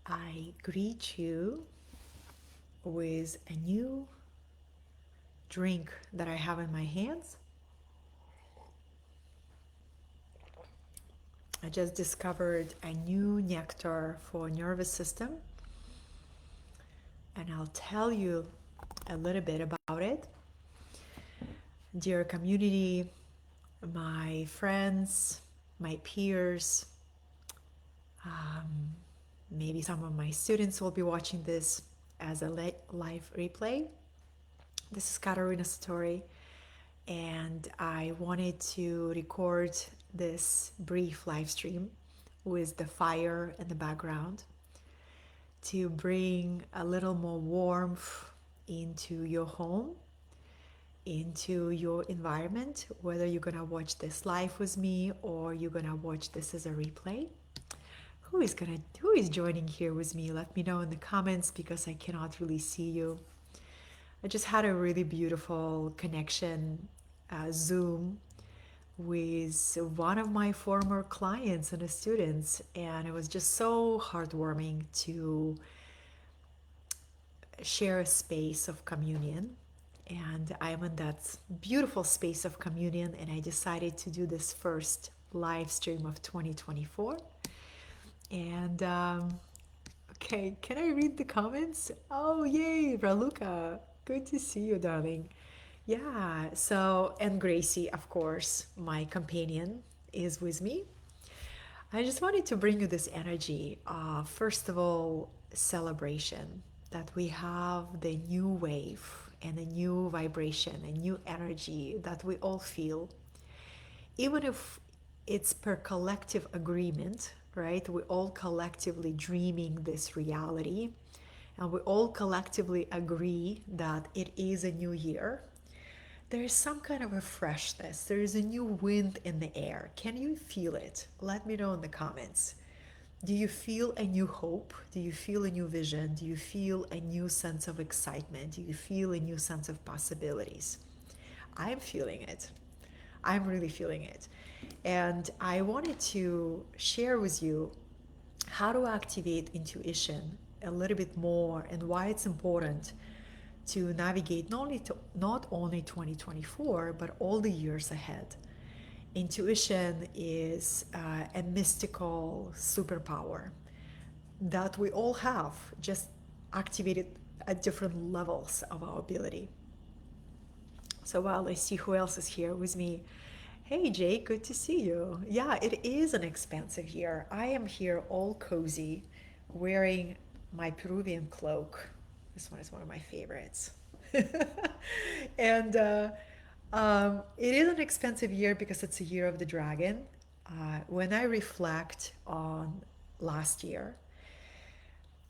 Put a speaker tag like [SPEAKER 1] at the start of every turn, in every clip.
[SPEAKER 1] I greet you with a new drink that I have in my hands. I just discovered a new nectar for nervous system, and I'll tell you a little bit about it. Dear community, my friends, my peers, maybe some of my students will be watching this as a live replay. This is Katerina's story, and I wanted to record this brief live stream with the fire in the background to bring a little more warmth into your home, into your environment, whether you're gonna watch this live with me or you're gonna watch this as a replay. Who is joining here with me? Let me know in the comments because I cannot really see you. I just had a really beautiful connection, Zoom, with one of my former clients and students, and it was just so heartwarming to share a space of communion. And I'm in that beautiful space of communion, and I decided to do this first live stream of 2024. And okay, can I read the comments? Oh, yay, Raluca. Good to see you, darling. Yeah, so, and Gracie, of course, my companion, is with me. I just wanted to bring you this energy. First of all, celebration that we have the new wave and a new vibration, a new energy that we all feel, even if it's per collective agreement, right? We're all collectively dreaming this reality, and we all collectively agree that it is a new year. There is some kind of a freshness. There is a new wind in the air. Can you feel it? Let me know in the comments. Do you feel a new hope? Do you feel a new vision? Do you feel a new sense of excitement? Do you feel a new sense of possibilities? I'm feeling it. I'm really feeling it. And I wanted to share with you how to activate intuition a little bit more and why it's important to navigate not only 2024 but all the years ahead. Intuition is a mystical superpower that we all have, just activated at different levels of our ability. So while I see who else is here with me. Hey Jake, good to see you. Yeah, it is an expansive year. I am here all cozy, wearing my Peruvian cloak. This one is one of my favorites. And it is an expensive year because it's a year of the dragon. When I reflect on last year,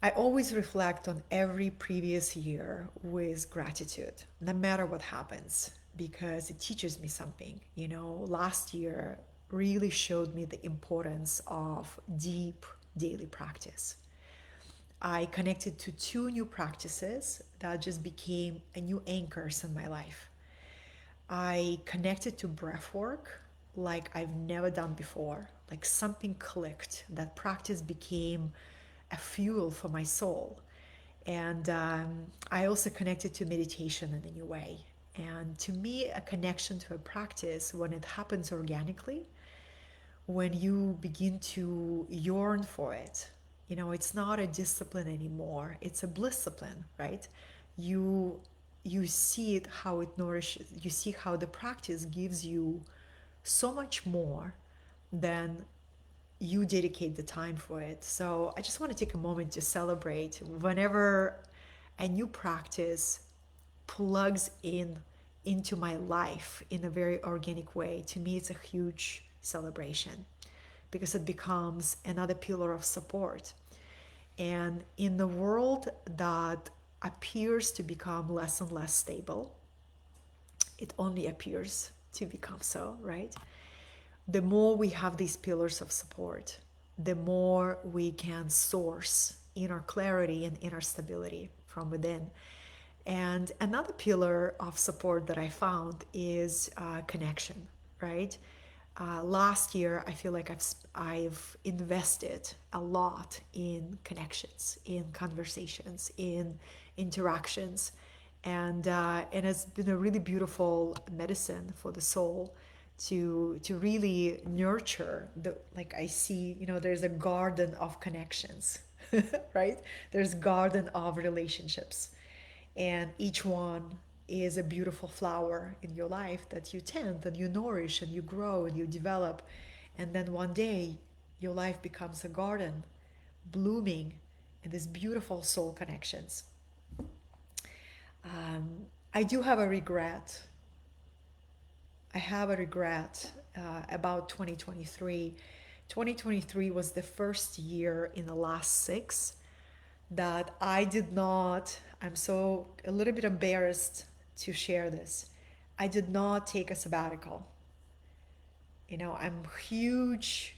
[SPEAKER 1] I always reflect on every previous year with gratitude, no matter what happens, because it teaches me something. You know, last year really showed me the importance of deep daily practice. I connected to two new practices that just became a new anchors in my life. I connected to breath work like I've never done before. Like something clicked. That practice became a fuel for my soul. And I also connected to meditation in a new way. And to me, a connection to a practice, when it happens organically, when you begin to yearn for it, you know, it's not a discipline anymore, it's a bliss discipline, right? you you see it, how it nourishes you, see how the practice gives you so much more than you dedicate the time for it. So I just want to take a moment to celebrate whenever a new practice plugs in into my life in a very organic way. To me, it's a huge celebration because it becomes another pillar of support. And in the world that appears to become less and less stable, it only appears to become so, right? The more we have these pillars of support, the more we can source inner clarity and inner stability from within. And another pillar of support that I found is connection, right? last year, I feel like I've invested a lot in connections, in conversations, in interactions, and it's been a really beautiful medicine for the soul to really nurture the, like I see, there's a garden of connections, right? There's garden of relationships, and each one is a beautiful flower in your life that you tend and you nourish and you grow and you develop. And then one day your life becomes a garden blooming in these beautiful soul connections. I do have a regret. I have a regret about 2023. 2023 was the first year in the last six that I did not, I'm so a little bit embarrassed to share this. I did not take a sabbatical. I'm a huge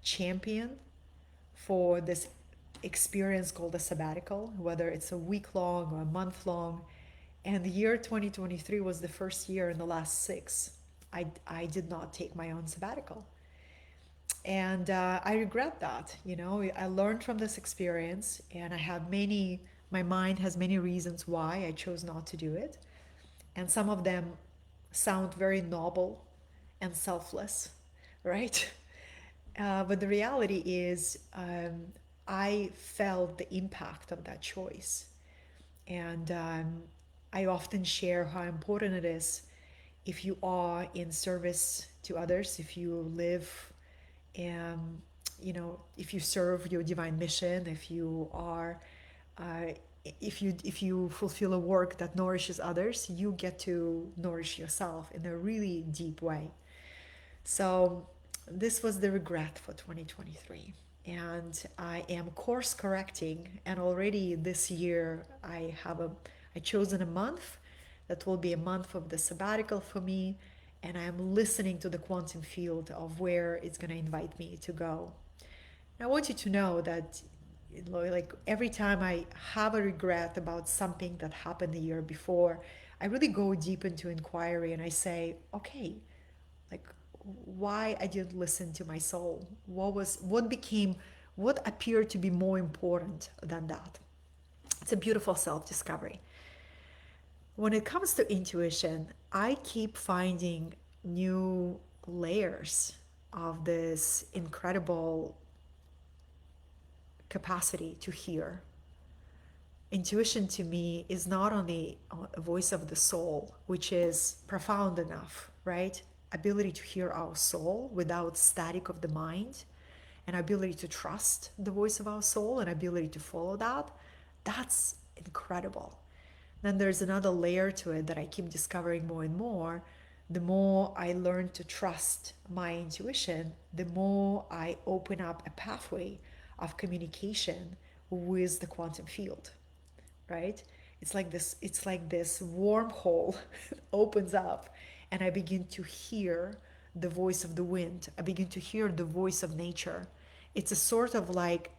[SPEAKER 1] champion for this experience called a sabbatical, whether it's a week long or a month long. And the year 2023 was the first year in the last six. I did not take my own sabbatical. And I regret that. I learned from this experience, and my mind has many reasons why I chose not to do it. And some of them sound very noble and selfless, right? But the reality is, I felt the impact of that choice. And I often share how important it is if you are in service to others, if you live, if you serve your divine mission, if you are, uh, if you fulfill a work that nourishes others, you get to nourish yourself in a really deep way. So this was the regret for 2023. And I am course correcting, and already this year I chosen a month that will be a month of the sabbatical for me, and I am listening to the quantum field of where it's going to invite me to go. And I want you to know that, like, every time I have a regret about something that happened the year before, I really go deep into inquiry and I say, okay, like, why I didn't listen to my soul? What appeared to be more important than that? It's a beautiful self-discovery. When it comes to intuition, I keep finding new layers of this incredible capacity to hear. Intuition to me is not only a voice of the soul, which is profound enough, right? Ability to hear our soul without static of the mind, and ability to trust the voice of our soul and ability to follow that. That's incredible. Then there's another layer to it that I keep discovering more and more. The more I learn to trust my intuition, the more I open up a pathway of communication with the quantum field, right? It's like this wormhole opens up, and I begin to hear the voice of the wind. I begin to hear the voice of nature. It's a sort of like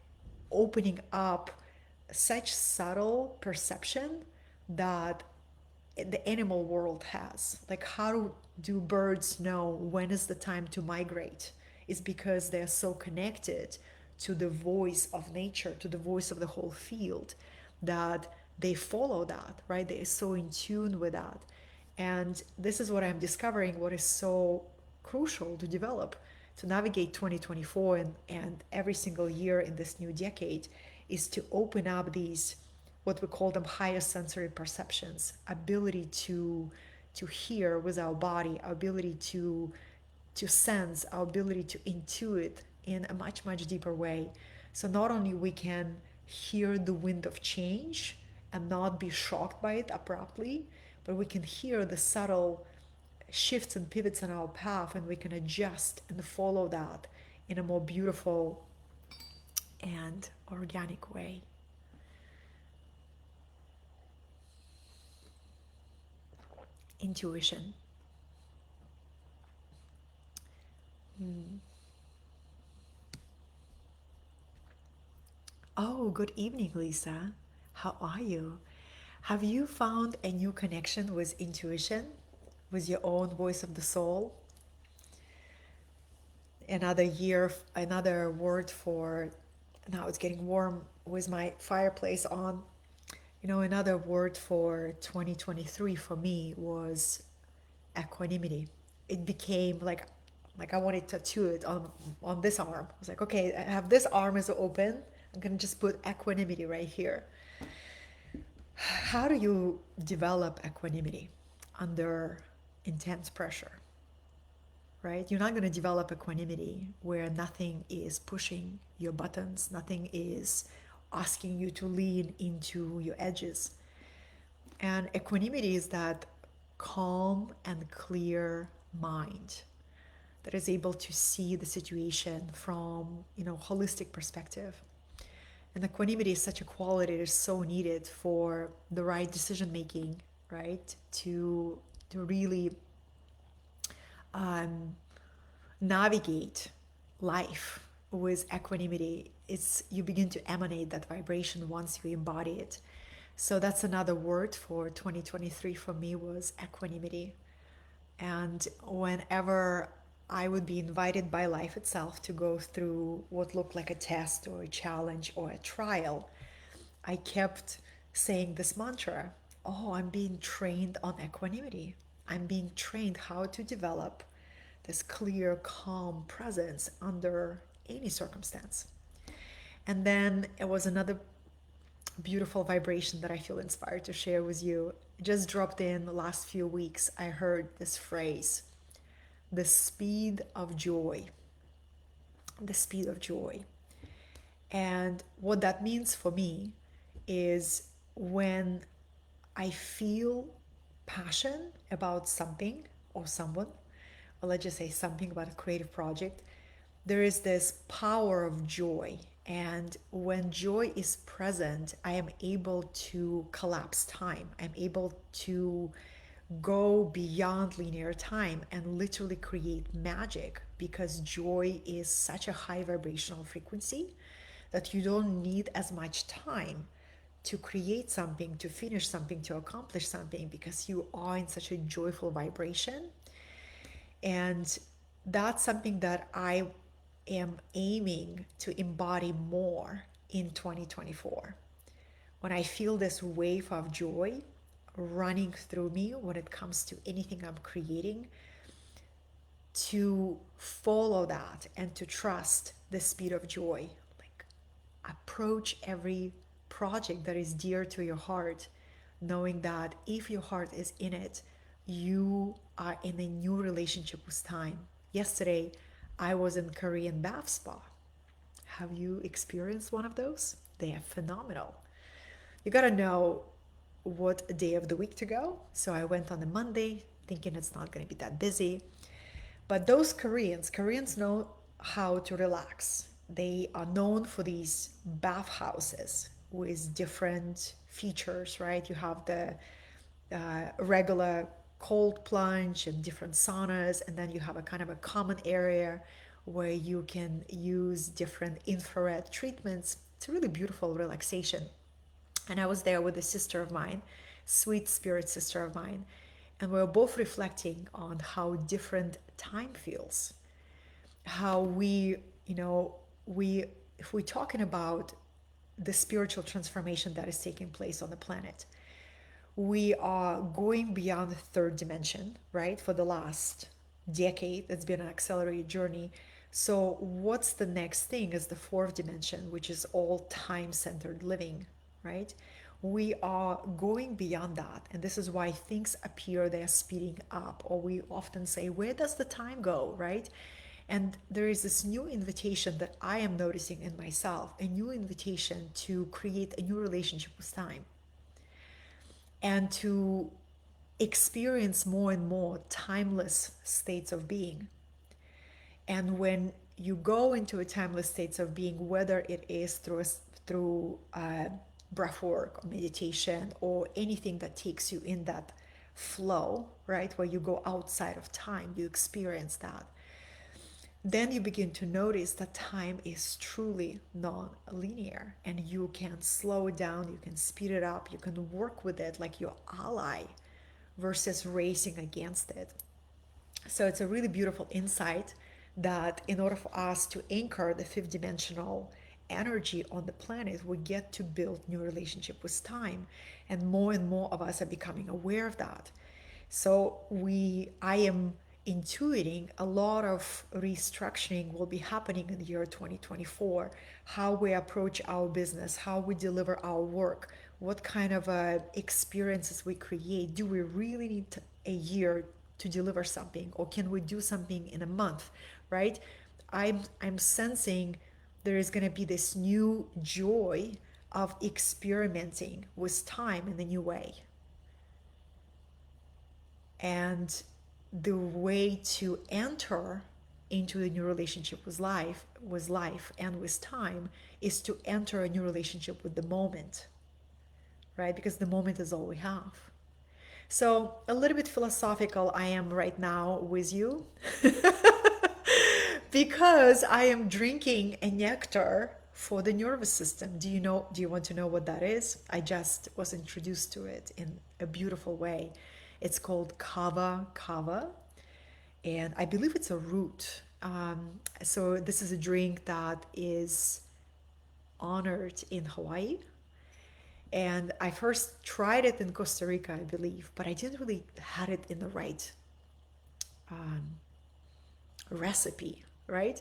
[SPEAKER 1] opening up such subtle perception that the animal world has. Like, how do birds know when is the time to migrate? It's because they're so connected to the voice of nature, to the voice of the whole field, that they follow that, right? They're so in tune with that. And this is what I'm discovering, what is so crucial to develop to navigate 2024 and every single year in this new decade, is to open up these, what we call them, higher sensory perceptions, ability to hear with our body, our ability to sense, our ability to intuit in a much, much deeper way. So not only we can hear the wind of change and not be shocked by it abruptly, but we can hear the subtle shifts and pivots in our path, and we can adjust and follow that in a more beautiful and organic way. Intuition. Oh, good evening, Lisa. How are you? Have you found a new connection with intuition, with your own voice of the soul? Another year, another word for, now it's getting warm with my fireplace on. Another word for 2023 for me was equanimity. It became like I wanted to tattoo it on this arm. I was like, okay, I have this arm is open. I'm gonna just put equanimity right here. How do you develop equanimity under intense pressure? Right? You're not going to develop equanimity where nothing is pushing your buttons, nothing is asking you to lean into your edges. And equanimity is that calm and clear mind that is able to see the situation from, holistic perspective. And equanimity is such a quality that is so needed for the right decision making, right? To really um, navigate life with equanimity. It's, you begin to emanate that vibration once you embody it. So that's another word for 2023 for me was equanimity. And whenever I would be invited by life itself to go through what looked like a test or a challenge or a trial, I kept saying this mantra: oh, I'm being trained on equanimity. I'm being trained how to develop this clear, calm presence under any circumstance. And then it was another beautiful vibration that I feel inspired to share with you. It just dropped in the last few weeks. I heard this phrase: the speed of joy. The speed of joy. And what that means for me is when I feel passion about something or someone, or let's just say something about a creative project, there is this power of joy. And when joy is present, I am able to collapse time. I'm able to go beyond linear time and literally create magic, because joy is such a high vibrational frequency that you don't need as much time to create something, to finish something, to accomplish something, because you are in such a joyful vibration. And that's something that I am aiming to embody more in 2024. When I feel this wave of joy running through me when it comes to anything I'm creating, to follow that and to trust the speed of joy. Like, approach every project that is dear to your heart, knowing that if your heart is in it, you are in a new relationship with time. Yesterday, I was in Korean bath spa. Have you experienced one of those? They are phenomenal. You gotta know what day of the week to go. So I went on a Monday thinking it's not gonna be that busy. But those Koreans know how to relax. They are known for these bathhouses with different features, right? You have the regular cold plunge and different saunas, and then you have a kind of a common area where you can use different infrared treatments. It's a really beautiful relaxation. And I was there with a sister of mine, sweet spirit sister of mine, and we were both reflecting on how different time feels. How we, we, if we're talking about the spiritual transformation that is taking place on the planet, we are going beyond the third dimension, right? For the last decade, it's been an accelerated journey. So, what's the next thing is the fourth dimension, which is all time centered living, right? We are going beyond that. And this is why things appear they're speeding up, or we often say, where does the time go, right? And there is this new invitation that I am noticing in myself, a new invitation to create a new relationship with time and to experience more and more timeless states of being. And when you go into a timeless states of being, whether it is through breath work or meditation or anything that takes you in that flow, right, where you go outside of time, you experience that. Then you begin to notice that time is truly non-linear, and you can slow it down, you can speed it up, you can work with it like your ally versus racing against it. So it's a really beautiful insight that in order for us to anchor the fifth dimensional energy on the planet, we get to build new relationship with time. And more of us are becoming aware of that. So I am intuiting a lot of restructuring will be happening in the year 2024. How we approach our business, how we deliver our work, what kind of experiences we create. Do we really need a year to deliver something, or can we do something in a month, right? I'm sensing there is going to be this new joy of experimenting with time in a new way. And the way to enter into a new relationship with life and with time is to enter a new relationship with the moment, right? Because the moment is all we have. So a little bit philosophical I am right now with you because I am drinking a nectar for the nervous system. Do you want to know what that is? I just was introduced to it in a beautiful way. It's called kava, and I believe it's a root. So this is a drink that is honored in Hawaii. And I first tried it in Costa Rica, I believe, but I didn't really had it in the right um, recipe, right?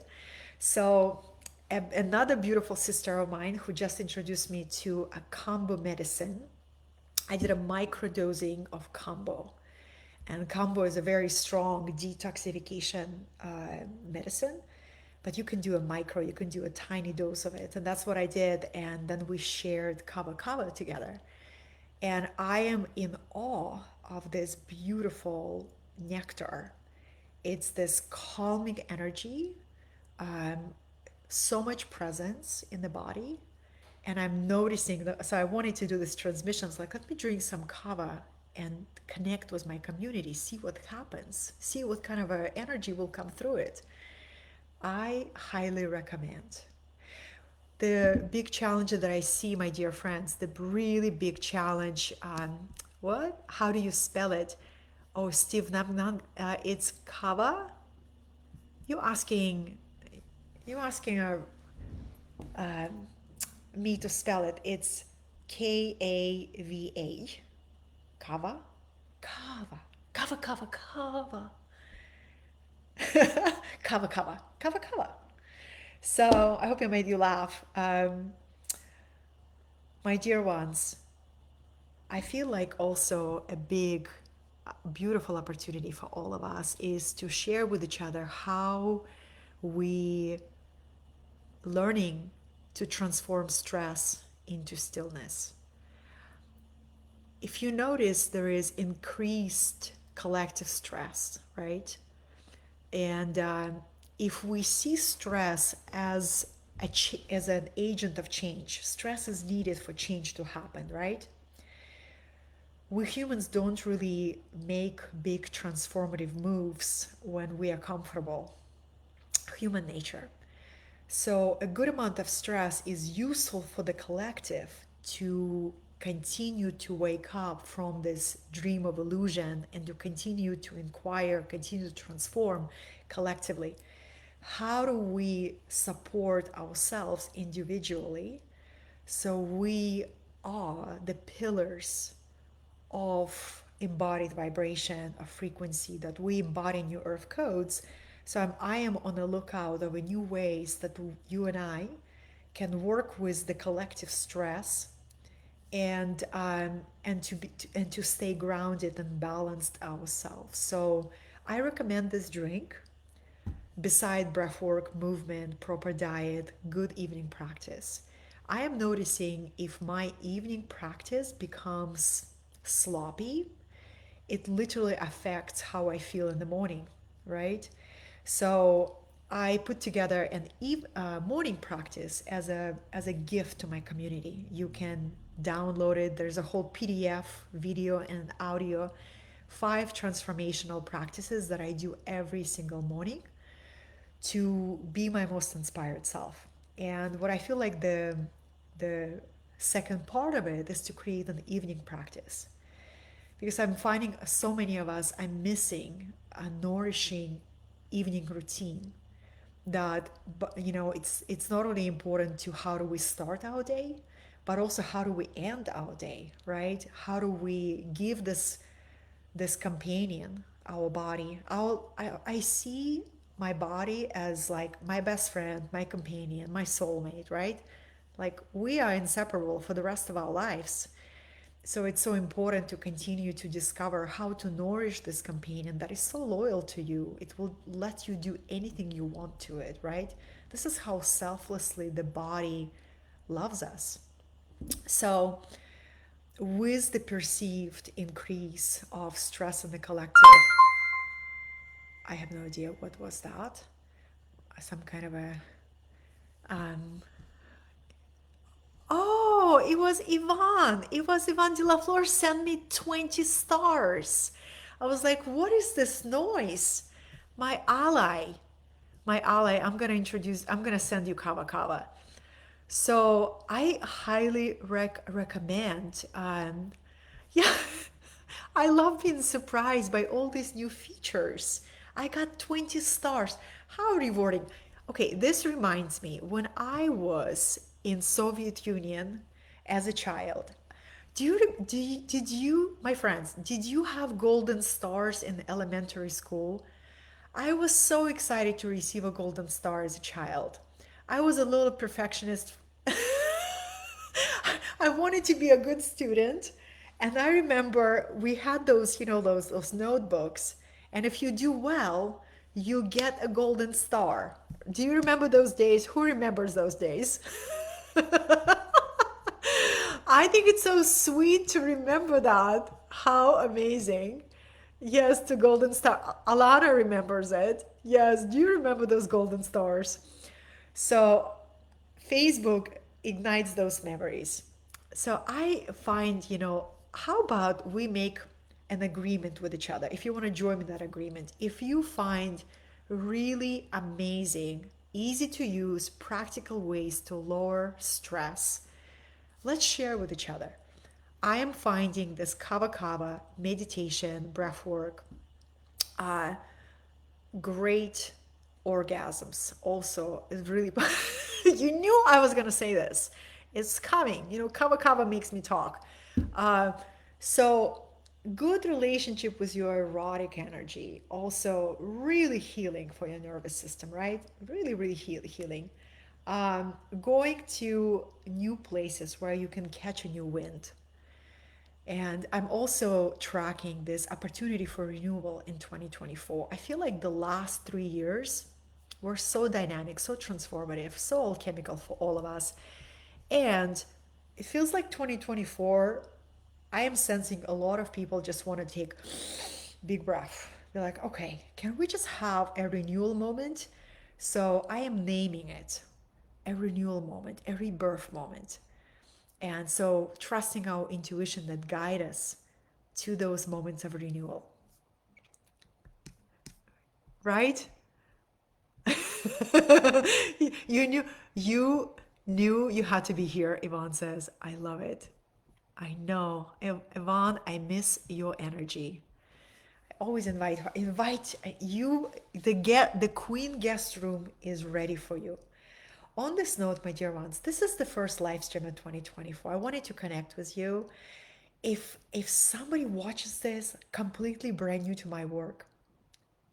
[SPEAKER 1] So another beautiful sister of mine who just introduced me to a combo medicine. I did a microdosing of combo. And combo is a very strong detoxification medicine, but you can do a micro, you can do a tiny dose of it. And that's what I did. And then we shared kava together. And I am in awe of this beautiful nectar. It's this calming energy, um, so much presence in the body. And I'm noticing that, so I wanted to do this transmission. It's like, let me drink some kava and connect with my community, see what happens, see what kind of energy will come through it. I highly recommend. The big challenge that I see, my dear friends, the really big challenge, what? How do you spell it? Oh, Steve, it's kava. You asking, you asking um, me to spell it. It's Kava. Kava? Kava. Kava. So I hope I made you laugh. My dear ones, I feel like also a big, beautiful opportunity for all of us is to share with each other how we learning to transform stress into stillness. If you notice, there is increased collective stress, right? And if we see stress as as an agent of change, stress is needed for change to happen, right? We humans don't really make big transformative moves when we are comfortable. Human nature. So a good amount of stress is useful for the collective to continue to wake up from this dream of illusion and to continue to inquire, continue to transform collectively. How do we support ourselves individually so we are the pillars of embodied vibration, of frequency, that we embody new earth codes? So I am on the lookout of new ways that you and I can work with the collective stress and to stay grounded and balanced ourselves. So I recommend this drink beside breathwork, movement, proper diet, good evening practice. I am noticing if my evening practice becomes sloppy, it literally affects how I feel in the morning, right? So I put together an morning practice as a gift to my community. You can download it. There's a whole PDF, video, and audio, 5 transformational practices that I do every single morning to be my most inspired self. And what I feel like the second part of it is to create an evening practice, because I'm finding so many of us I'm missing a nourishing evening routine. that, it's not only important to how do we start our day, but also how do we end our day, right? How do we give this companion, our body? I see my body as like my best friend, my companion, my soulmate, right? Like we are inseparable for the rest of our lives. So it's so important to continue to discover how to nourish this companion that is so loyal to you. It will let you do anything you want to it, right? This is how selflessly the body loves us. So, with the perceived increase of stress in the collective, I have no idea what was that. Some kind of a um, oh, it was Ivan. It was Ivan de la Flor sent me 20 stars. I was like, what is this noise? My ally. My ally, I'm gonna send you Kava Kava. So I highly recommend. Yeah, I love being surprised by all these new features. I got 20 stars. How rewarding. Okay, this reminds me when I was in Soviet Union as a child. Did you, my friends, did you have golden stars in elementary school? I was so excited to receive a golden star as a child. I was a little perfectionist. I wanted to be a good student. And I remember we had those, those notebooks. And if you do well, you get a golden star. Do you remember those days? Who remembers those days? I think it's so sweet to remember that. How amazing. Yes, the golden star. Alana remembers it. Yes, do you remember those golden stars? So, Facebook ignites those memories. So, I find, how about we make an agreement with each other? If you want to join in that agreement, if you find really amazing, easy to use, practical ways to lower stress, let's share with each other. I am finding this kava kava meditation, breath work, uh, great orgasms. Also, is really. You knew I was gonna say this. It's coming. Kava kava makes me talk. Uh, so, good relationship with your erotic energy. Also, really healing for your nervous system, right? Really, really healing. Going to new places where you can catch a new wind. And I'm also tracking this opportunity for renewal in 2024. I feel like the last 3 years were so dynamic, so transformative, so alchemical for all of us. And it feels like 2024, I am sensing a lot of people just want to take big breath. They're like, okay, can we just have a renewal moment? So I am naming it a renewal moment, a rebirth moment. And so trusting our intuition that guide us to those moments of renewal, right? you knew you knew you had to be here, Yvonne says. I love it. I know. Yvonne, I miss your energy. I always invite her. Invite you. The queen guest room is ready for you. On this note, my dear ones, this is the first live stream of 2024. I wanted to connect with you. If somebody watches this completely brand new to my work,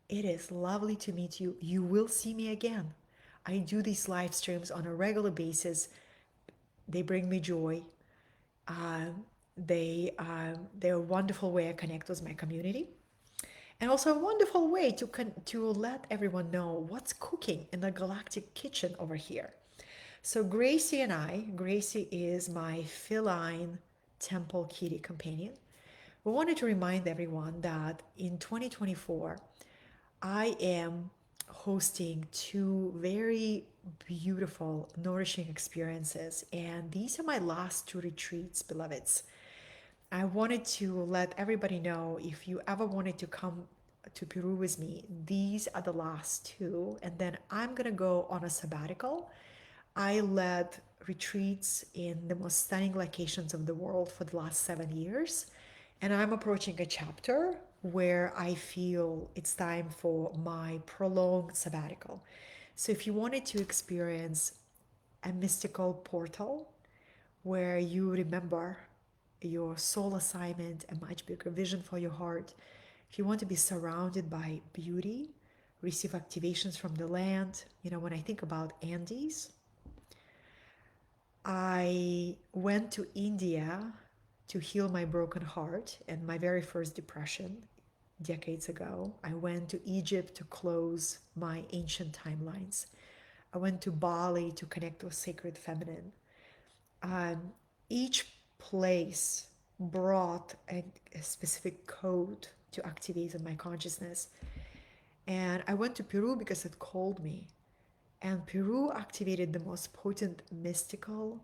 [SPEAKER 1] it is lovely to meet you. You will see me again. I do these live streams on a regular basis. They bring me joy. They're a wonderful way I connect with my community, and also a wonderful way to let everyone know what's cooking in the galactic kitchen over here. So Gracie is my feline temple kitty companion. We wanted to remind everyone that in 2024, I am hosting two very beautiful, nourishing experiences. And these are my last two retreats, beloveds. I wanted to let everybody know if you ever wanted to come to Peru with me, these are the last two. And then I'm going to go on a sabbatical. I led retreats in the most stunning locations of the world for the last 7 years. And I'm approaching a chapter where I feel it's time for my prolonged sabbatical. So if you wanted to experience a mystical portal where you remember your soul assignment, a much bigger vision for your heart, if you want to be surrounded by beauty, receive activations from the land, when I think about Andes, I went to India to heal my broken heart and my very first depression decades ago. I went to Egypt to close my ancient timelines. I went to Bali to connect with sacred feminine. Um, each place brought a specific code to activate in my consciousness. And I went to Peru because it called me. And Peru activated the most potent mystical,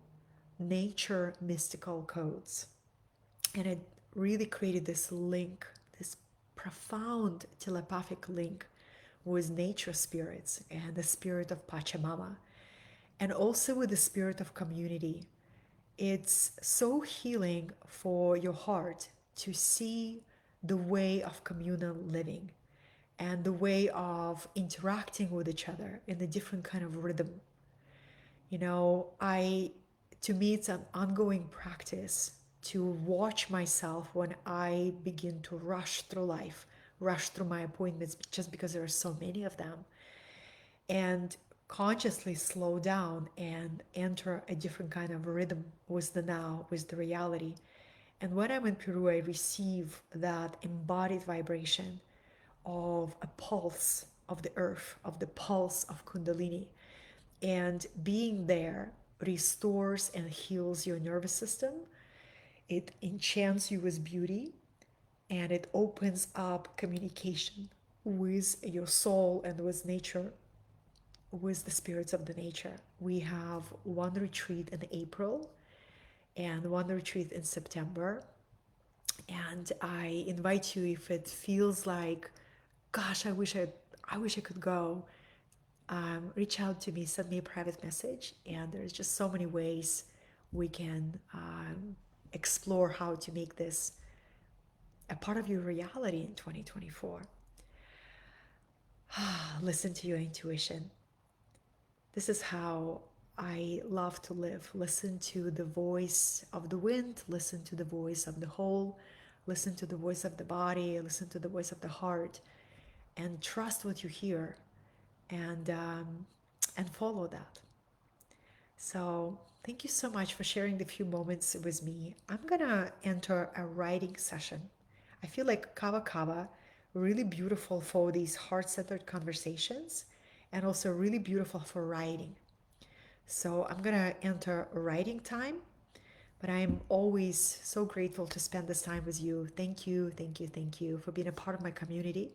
[SPEAKER 1] nature mystical codes. And it really created this link, this profound telepathic link with nature spirits and the spirit of Pachamama, and also with the spirit of community. It's so healing for your heart to see the way of communal living and the way of interacting with each other in a different kind of rhythm. I to me it's an ongoing practice to watch myself when I begin to rush through life, rush through my appointments just because there are so many of them, and consciously slow down and enter a different kind of rhythm with the now, with the reality. And when I'm in Peru, I receive that embodied vibration of a pulse of the earth, of the pulse of Kundalini. And being there restores and heals your nervous system. It enchants you with beauty, and it opens up communication with your soul and with nature, with the spirits of the nature. We have one retreat in April and one retreat in September. And I invite you, if it feels like, gosh, I wish I could go, reach out to me, send me a private message. And there's just so many ways we can explore how to make this a part of your reality in 2024. Listen to your intuition. This is how I love to live. Listen to the voice of the wind, listen to the voice of the whole, listen to the voice of the body, listen to the voice of the heart, and trust what you hear, and follow that. So thank you so much for sharing the few moments with me. I'm gonna enter a writing session. I feel like Kava Kava, really beautiful for these heart-centered conversations, and also really beautiful for writing. So I'm gonna enter writing time, but I'm always so grateful to spend this time with you. Thank you, thank you, thank you for being a part of my community.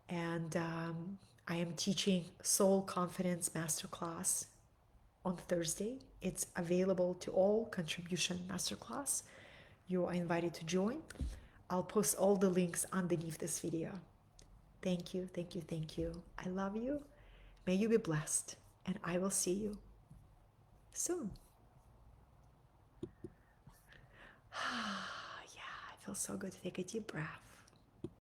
[SPEAKER 1] And I am teaching Soul Confidence Masterclass on Thursday. It's available to all contribution masterclass. You are invited to join. I'll post all the links underneath this video. Thank you, thank you, thank you. I love you. May you be blessed, and I will see you soon. Yeah, it feels so good to take a deep breath.